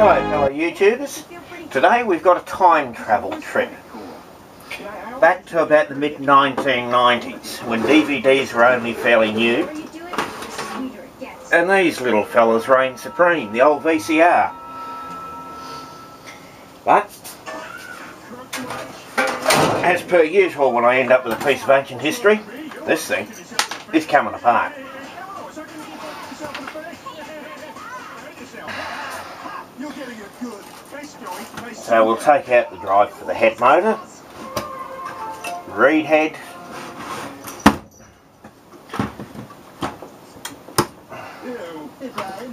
Hello fellow YouTubers, today we've got a time travel trip back to about the mid-1990s when DVDs were only fairly new and these little fellas reigned supreme, the old VCR. But as per usual when I end up with a piece of ancient history, this thing is coming apart. So we'll take out the drive for the head motor, reed head,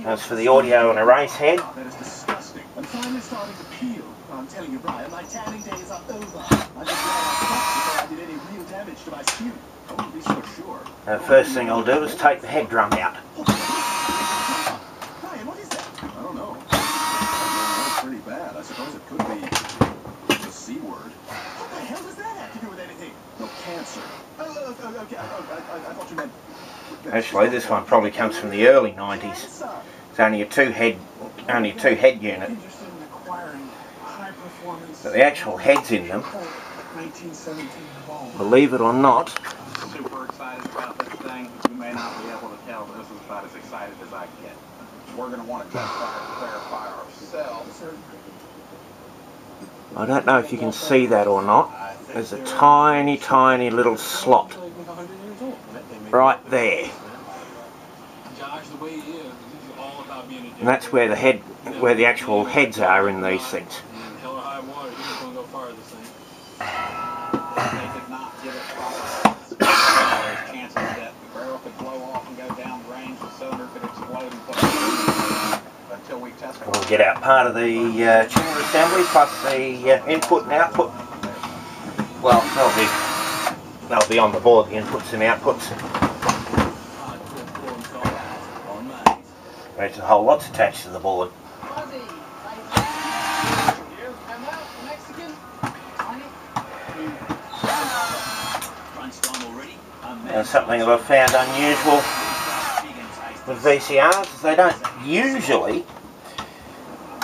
as for the audio and erase head. That is disgusting. I'm finally starting to peel. I'm telling you, Brian, my tanning days are over. I'm just glad I did any real damage to my skin. I wouldn't be so sure. The first thing I'll do is take the head drum out. Brian, what is that? I don't know. That's pretty bad. I suppose it could be the C word. What the hell does that have to do with anything? No cancer. Okay. I thought you meant... Actually, this one probably comes from the early 90s. It's only a two head unit. But the actual heads in them, believe it or not, Super excited about this thing. You may not be able to tell, but this is about as excited as I get. We're going to want to test clarify ourselves. I don't know if you can see that or not. There's a tiny, tiny little slot right there. And that's where the head, where the actual heads are in these things. We'll get out part of the tuner assembly plus the input and output. Well, they'll be on the board, the inputs and outputs. There's a whole lot's attached to the board. Something that I've found unusual with VCRs is they don't usually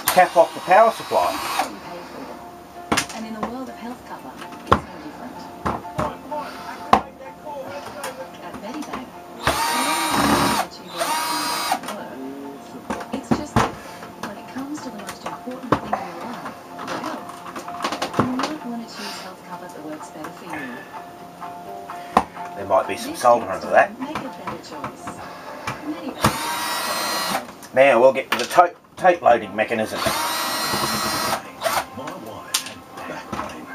cap off the power supply. And in the world of health cover, it's no different. At Medibank, it's just that when it comes to the most important thing in your life, your health, you might want to choose health cover that works better for you. There might be some solder under that. Make a better choice. Now we'll get to the tape loading mechanism. My wife had back pain.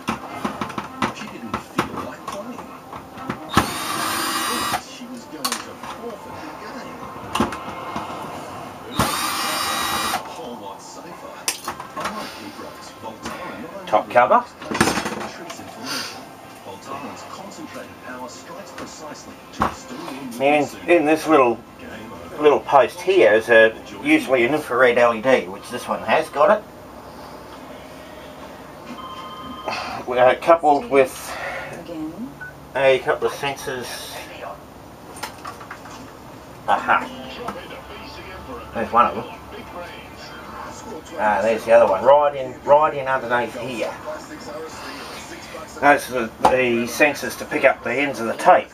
She didn't feel like playing. She was going to forfeit the game. A whole lot safer. Unlike Heroes, Voltaren Top cover. Voltaren's concentrated power strikes precisely to restore In this little post here is usually an infrared LED, which this one has got it. Coupled with a couple of sensors. Aha! There's one of them. There's the other one, right in underneath here. Those are the sensors to pick up the ends of the tape,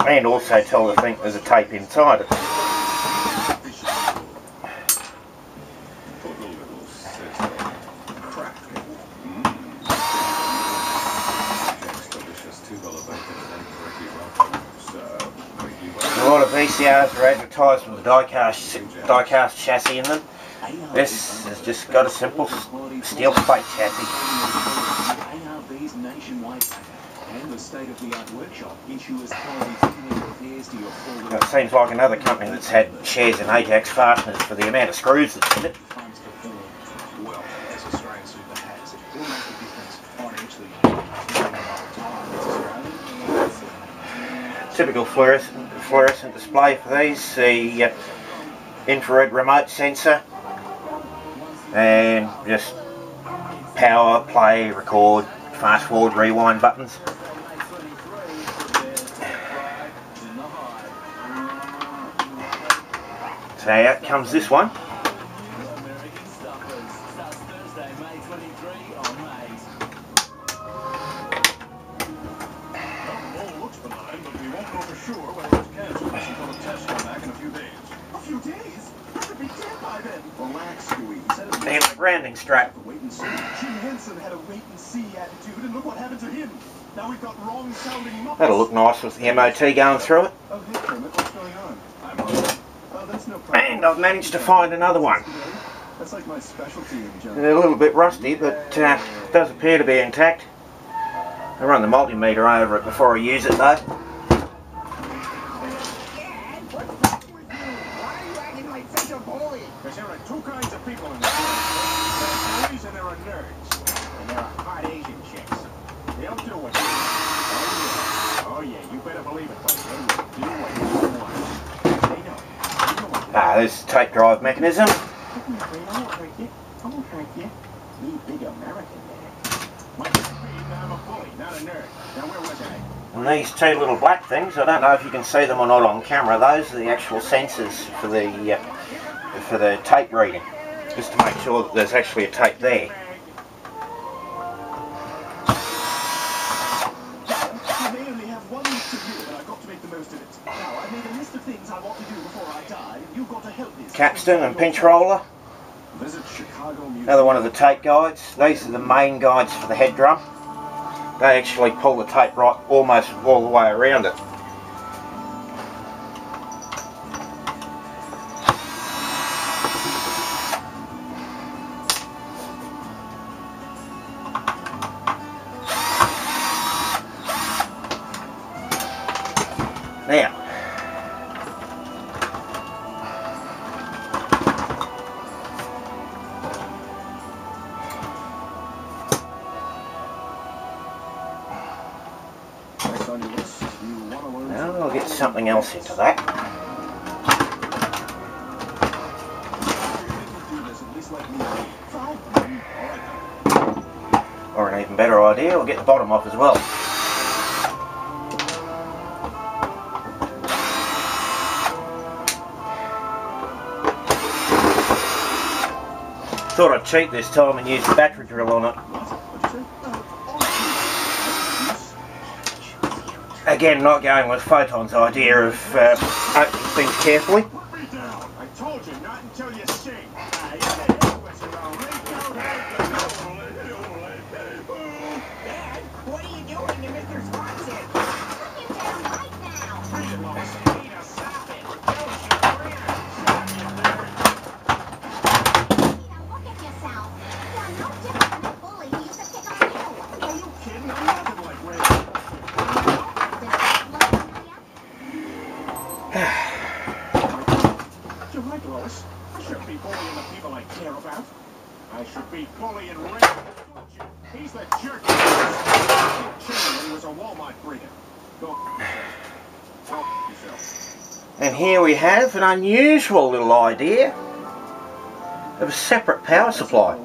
and also tell the thing there's a tape inside it. A lot of VCRs are advertised with a die-cast chassis in them. This has just got a simple steel plate chassis. It seems like another company that's had shares in Ajax Fasteners for the amount of screws that's in it. Typical fluorescent display for these. The infrared remote sensor, and just power, play, record, fast forward, rewind buttons. So out comes this one. And a grounding strap. Wait and see. Jim Henson had a wait and see attitude, and look what happened to him. Now we've got wrong sounding muppets. That'll look nice with the MOT going through it. Oh, hey, Kermit, what's going on? Oh, that's no problem. And I've managed to find another one. That's like my specialty in junk. They're a little bit rusty, but does appear to be intact. I run the multimeter over it before I use it though. Because there are two kinds of people in this world. There are bullies and there are nerds. And there are hot Asian chicks. They'll do what you want. Oh yeah, you better believe it, buddy. They will do what you want. They know. There's the tape drive mechanism. I won't hurt you. I won't hurt you. You big American man. Like I'm a bully, not a nerd. Now where was I? And these two little black things, I don't know if you can see them or not on camera, those are the actual sensors for the tape reading, just to make sure that there's actually a tape there. I may only have 1 week to do, but I've got to make the most of it. Now, I made a list of things I want to do before I die, and you've got to help me. Capstan and pinch roller. Visit Chicago Museum. Another one of the tape guides. These are the main guides for the head drum. They actually pull the tape right almost all the way around it. Now, I'll get something else into that. Or an even better idea, we'll get the bottom off as well. Thought I'd cheat this time and use the battery drill on it. Again, not going with Photon's idea of opening things carefully. I told you not until you sing. Dad, what are you doing to Mr. Swanson? Put him down right now. Read it, Lois. Nina, stop it. Tell us your friends. Stop it, nerd. Nina, look at yourself. You're no different than a bully who used to pick on you. Are you kidding? I'm nothing like Ray. You're right, Lois. I shouldn't be bullying the people I care about. I should be bullying Ray. He's the jerk. He was a Walmart breeder. Go yourself. And here we have an unusual little idea of a separate power supply.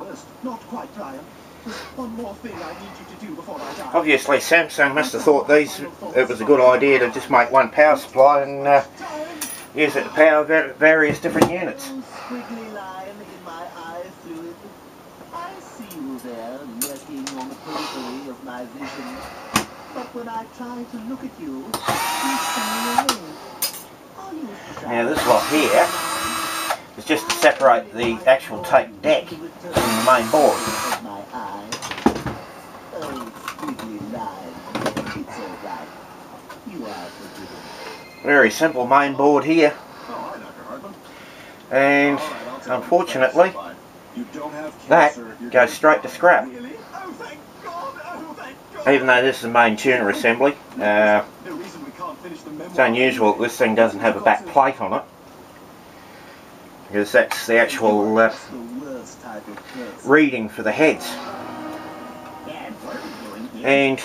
Not quite, Brian. There's one more thing I need you to do before I die. Obviously Samsung must have thought it was a good idea to just make one power supply and use it to power various different units. Squiggly line in my eye fluid. I see you there, lurking on the periphery of my vision. But when I try to look at you, you stay away. Are you Now this lot here is just to separate the actual tape deck from the main board. my eye? Oh, squiggly line. It's all right. You are forgiven. Very simple main board here, Oh, hi, Dr. Hartman. and All right, I'll take unfortunately it. You don't have that cancer. You're goes straight to scrap. Really? Oh, thank God. Oh, thank God. Even though this is a main tuner assembly, No reason we can't finish the memoir. it's unusual that this thing doesn't have a back plate on it, because that's the actual The worst type of person. reading for the heads. Dad, what are we doing here? And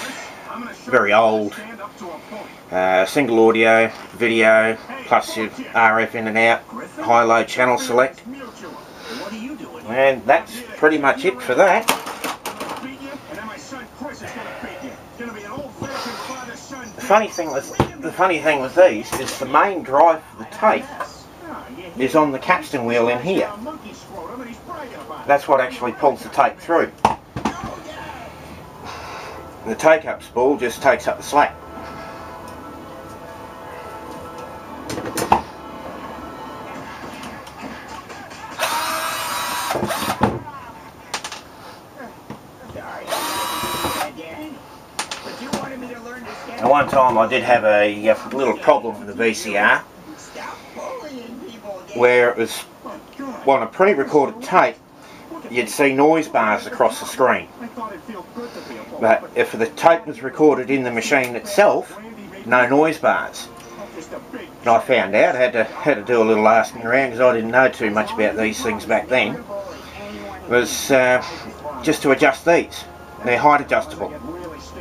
very old, single audio, video, plus your RF in and out, high-low channel select. And that's pretty much it for that. The funny thing with these is the main drive for the tape is on the capstan wheel in here. That's what actually pulls the tape through. And the take-up spool just takes up the slack. At one time I did have a little problem with the VCR where it was, on a pre-recorded tape, you'd see noise bars across the screen. But if the tape was recorded in the machine itself, no noise bars. And I found out, I had to do a little asking around because I didn't know too much about these things back then. It was just to adjust these. They're height adjustable,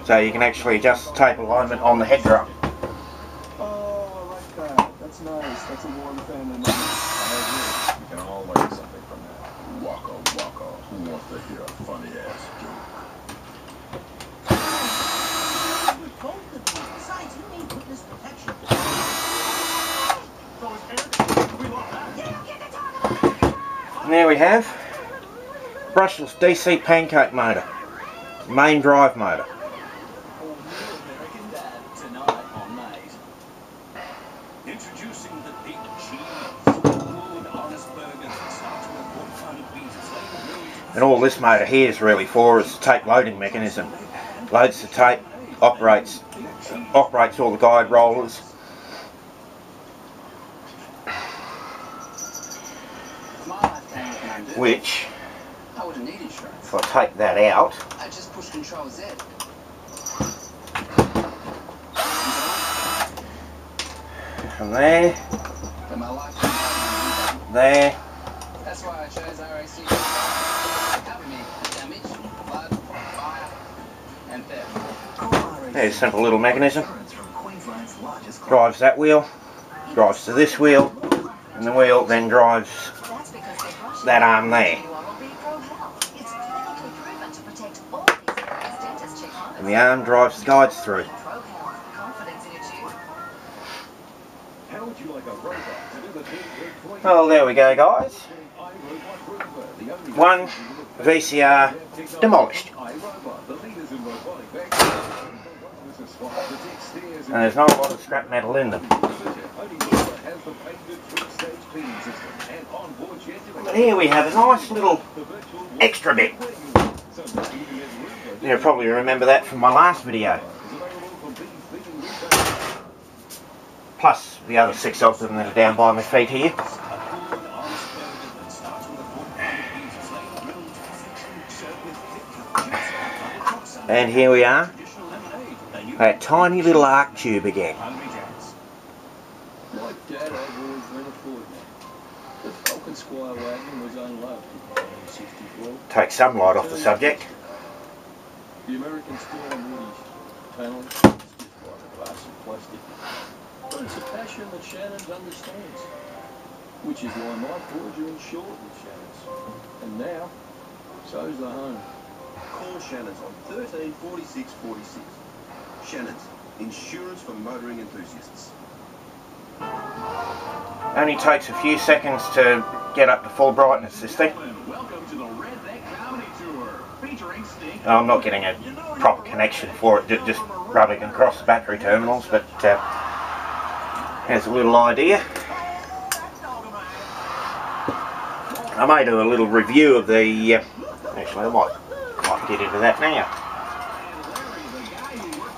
so you can actually adjust the tape alignment on the head drum. Oh, I like that. That's nice. That's a warm family moment. I agree. We can all learn something from that. Waka waka. Who wants to hear a funny ass Besides, you need witness protection. And there we have brushless DC pancake motor, main drive motor. Introducing the big cheese. Good honest burger that starts with 1 piece of flavor. And all this motor here is really for is the tape loading mechanism. Loads the tape, operates all the guide rollers. Which, if I take that out, I just push Control Z. from there, there, That's why I chose RAC. Cover me. Damage, flood, fire, and theft. there's a simple little mechanism. Drives that wheel, drives to this wheel, and the wheel then drives that arm there. And the arm drives the guides through. Well, there we go, guys. One VCR demolished. And there's not a lot of scrap metal in them. But here we have a nice little extra bit. You'll probably remember that from my last video. Plus the other 6 of them that are down by my feet here. And here we are, that tiny little arc tube again. Like Dad, I've always been a Ford man. The Falcon Squire wagon was unloved in 1964. Take some light off the subject. The American steel and woodies, talent, stiff like glass and plastic. But it's a passion that Shannon's understands. Which is why my boys are insured with Shannon's. And now, so's the home. Call Shannon's on 134646. Shannon's, insurance for motoring enthusiasts. Only takes a few seconds to get up to full brightness, this thing. Welcome to the Redneck Comedy Tour, featuring Sting. I'm not getting a proper connection for it, just rubbing across the battery terminals, but here's a little idea. I may do a little review of the, actually I might get into that now.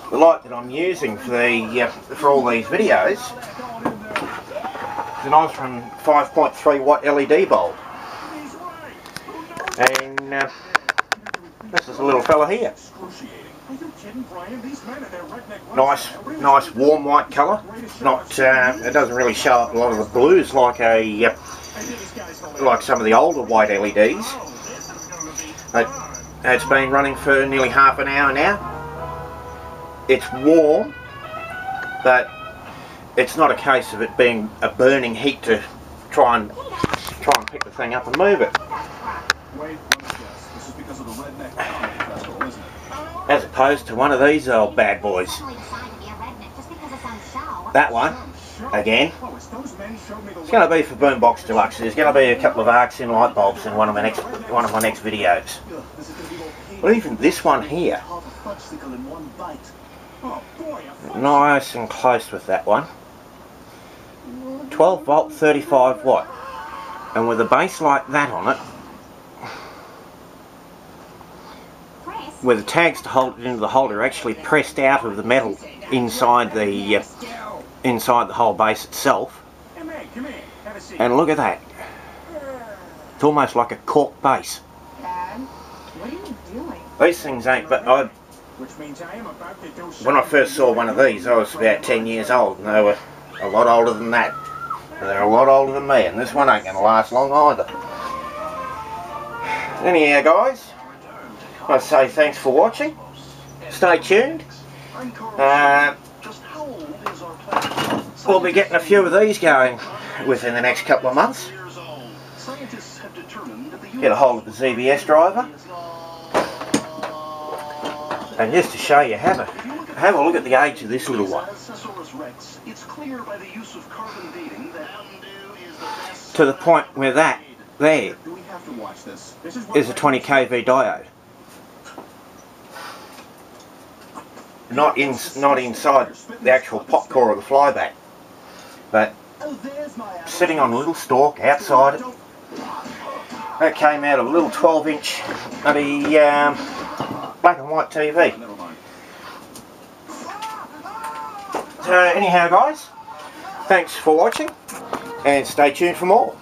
The light that I'm using for the for all these videos is an OSRAM 5.3 watt LED bulb, and this is a little fella here. Nice warm white colour. Not it doesn't really show up a lot of the blues like like some of the older white LEDs. It's been running for nearly half an hour now. it's warm, but it's not a case of it being a burning heat to try and pick the thing up and move it. Wait, let me guess. This is because of the Redneck Comedy Festival, isn't it? As opposed to one of these old bad boys. That one, again, it's going to be for Boombox Deluxe. There's going to be a couple of arcs in light bulbs in one of my next videos. But even this one here, nice and close with that one. 12 volt, 35 watt, and with a base like that on it, where the tags to hold it into the holder are actually pressed out of the metal inside the whole base itself. And look at that. It's almost like a cork base. Dad, what are you doing? These things ain't, but when I first saw one of these, I was about 10 years old, and they were a lot older than that. They're a lot older than me, and this one ain't going to last long either. Anyhow, guys, I say thanks for watching. Stay tuned. We'll be getting a few of these going within the next couple of months. Get a hold of the ZBS driver. And just to show you, have a look at the age of this little one. To the point where that there is a 20 kV diode. Not inside the actual pot core of the flyback, but sitting on a little stalk outside it. That came out of a little 12-inch bloody black and white TV. So anyhow, guys, thanks for watching, and stay tuned for more.